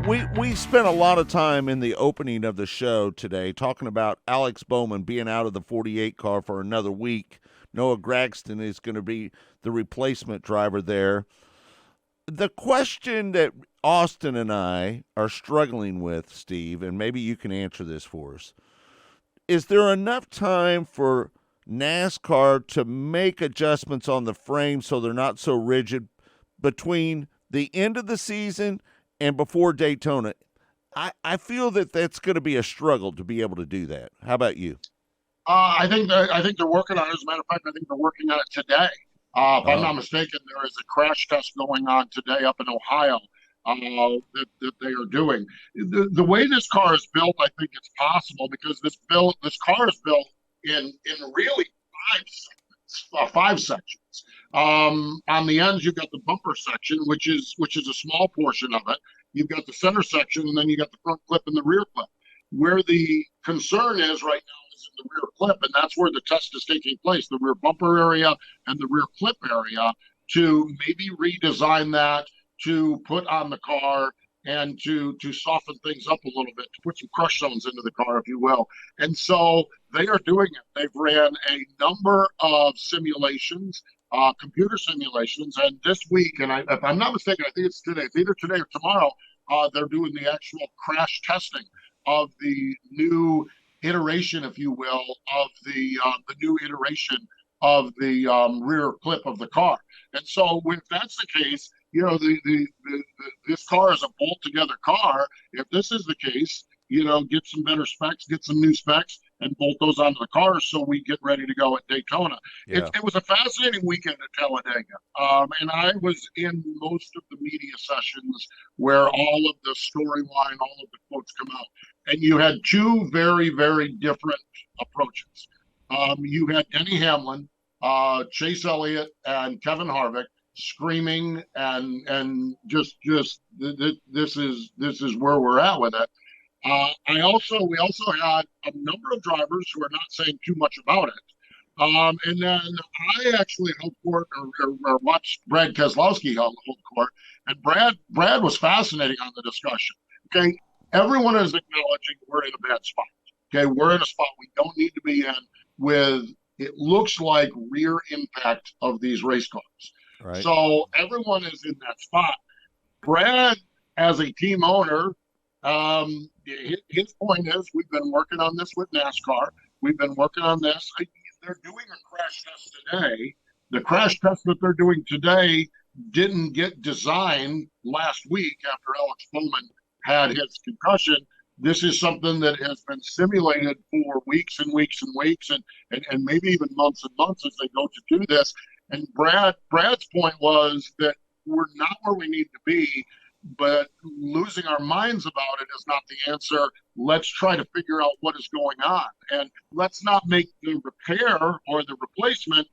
we spent a lot of time in the opening of the show today talking about Alex Bowman being out of the 48 car for another week. Noah Gragson is going to be the replacement driver there. The question that Austin and I are struggling with, Steve, and maybe you can answer this for us, is there enough time for NASCAR to make adjustments on the frame so they're not so rigid between the end of the season and before Daytona? I feel that that's going to be a struggle to be able to do that. How about you? I think they're working on it. As a matter of fact, I think they're working on it today. If I'm Uh, not mistaken, there is a crash test going on today up in Ohio that they are doing. The way this car is built, I think it's possible because this car is built in really five sections. On the ends, you've got the bumper section, which is a small portion of it. You've got the center section, and then you got the front clip and the rear clip. Where the concern is right now is in the rear clip, and that's where the test is taking place, the rear bumper area and the rear clip area, to maybe redesign that, to put on the car and to soften things up a little bit, to put some crush zones into the car, if you will. And so they are doing it. They've ran a number of simulations, computer simulations, and this week, and if I'm not mistaken, I think it's today, it's either today or tomorrow, they're doing the actual crash testing of the new iteration, if you will, of the new iteration of the rear clip of the car. And so, if that's the case, this car is a bolt together car. If this is the case, get some better specs, get some new specs, and bolt those onto the cars so we get ready to go at Daytona. yeah. It was a fascinating weekend at Talladega. And I was in most of the media sessions where all of the storyline, all of the quotes come out. And you had two very, very different approaches. You had Denny Hamlin, Chase Elliott, and Kevin Harvick screaming and just this is where we're at with it. We also had a number of drivers who are not saying too much about it. And then I actually held court or watched Brad Keselowski hold court, and Brad was fascinating on the discussion. Okay, everyone is acknowledging we're in a bad spot. Okay, we're in a spot we don't need to be in with, it looks like, rear impact of these race cars. Right. So everyone is in that spot. Brad, as a team owner, his point is we've been working on this with NASCAR. We've been working on this. They're doing a crash test today. The crash test that they're doing today didn't get designed last week after Alex Bowman had his concussion. This is something that has been simulated for weeks and weeks and weeks and maybe even months and months as they go to do this. And Brad's point was that we're not where we need to be, but losing our minds about it is not the answer. Let's try to figure out what is going on. And let's not make the repair or the replacement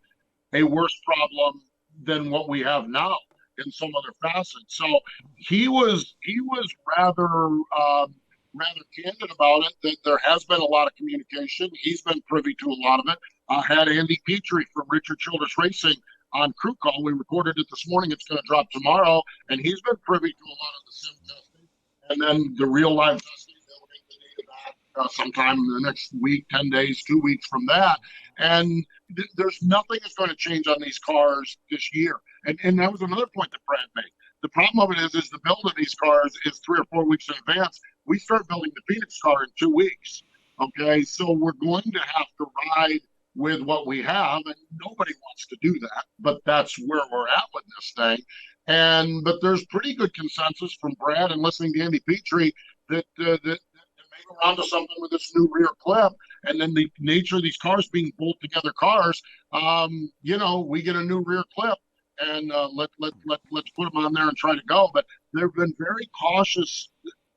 a worse problem than what we have now in some other facet. So he was rather candid about it, that there has been a lot of communication. He's been privy to a lot of it. Had Andy Petrie from Richard Childress Racing on crew call. We recorded it this morning. It's going to drop tomorrow. And he's been privy to a lot of the sim testing. And then the real live testing, they'll get the data back sometime in the next week, 10 days, 2 weeks from that. And there's nothing that's going to change on these cars this year. And that was another point that Brad made. The problem of it is the build of these cars is 3 or 4 weeks in advance. We start building the Phoenix car in 2 weeks. Okay, so we're going to have to ride with what we have, and nobody wants to do that, but that's where we're at with this thing. But there's pretty good consensus from Brad and listening to Andy Petrie that they may go around to something with this new rear clip, and then the nature of these cars being bolt together cars, we get a new rear clip, and let's put them on there and try to go. But they've been very cautious.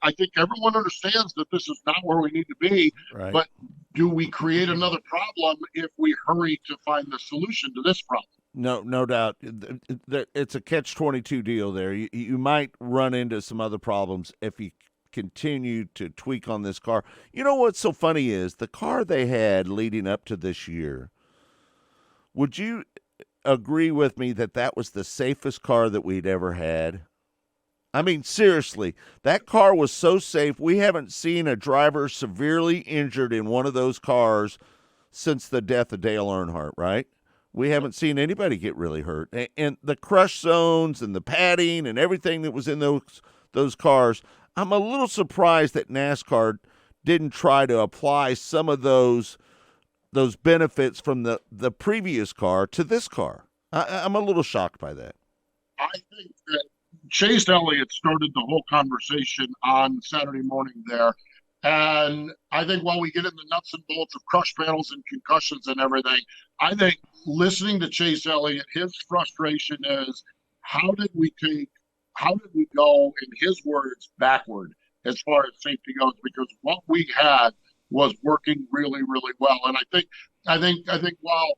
I think everyone understands that this is not where we need to be, Right. but do we create another problem if we hurry to find the solution to this problem? No doubt. It's a catch-22 deal there. You might run into some other problems if you continue to tweak on this car. You know what's so funny is the car they had leading up to this year, would you agree with me that that was the safest car that we'd ever had? I mean, seriously, that car was so safe. We haven't seen a driver severely injured in one of those cars since the death of Dale Earnhardt, right? We haven't seen anybody get really hurt. And the crush zones and the padding and everything that was in those cars, I'm a little surprised that NASCAR didn't try to apply some of those benefits from the previous car to this car. I'm a little shocked by that. I think that Chase Elliott started the whole conversation on Saturday morning there. And I think while we get in the nuts and bolts of crush panels and concussions and everything, I think listening to Chase Elliott, his frustration is how did we go, in his words, backward as far as safety goes? Because what we had was working really, really well. And I think while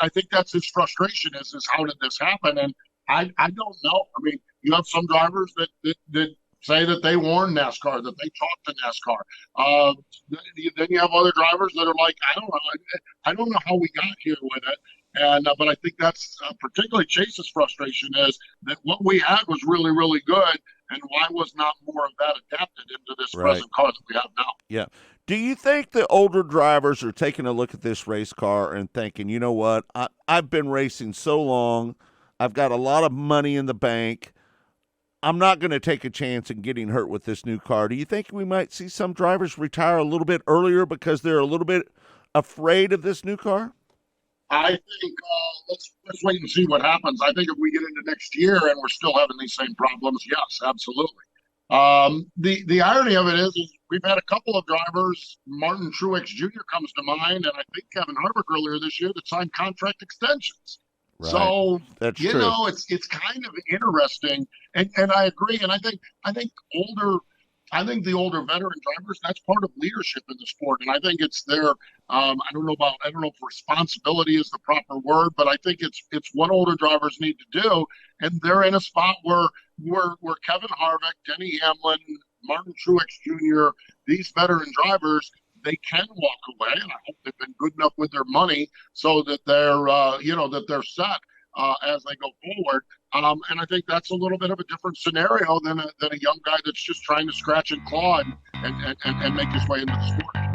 I think that's his frustration is how did this happen? And I don't know. I mean, you have some drivers that say that they warn NASCAR, that they talk to NASCAR. Then you have other drivers that are like, I don't know how we got here with it. And but I think that's particularly Chase's frustration is that what we had was really, really good, and why was not more of that adapted into this Right. present car that we have now? Yeah. Do you think the older drivers are taking a look at this race car and thinking, you know what? I've been racing so long. I've got a lot of money in the bank. I'm not going to take a chance in getting hurt with this new car. Do you think we might see some drivers retire a little bit earlier because they're a little bit afraid of this new car? I think let's wait and see what happens. I think if we get into next year and we're still having these same problems, yes, absolutely. The irony of it is we've had a couple of drivers. Martin Truex Jr. comes to mind, and I think Kevin Harvick earlier this year that signed contract extensions. Right. So That's you true. know, it's kind of interesting, and I agree. And I think older. I think the older veteran drivers, that's part of leadership in the sport. And I think it's their, I don't know if responsibility is the proper word, but I think it's what older drivers need to do. And they're in a spot where Kevin Harvick, Denny Hamlin, Martin Truex Jr., these veteran drivers, they can walk away. And I hope they've been good enough with their money so that that they're set as they go forward. And I think that's a little bit of a different scenario than a young guy that's just trying to scratch and claw and make his way into the sport.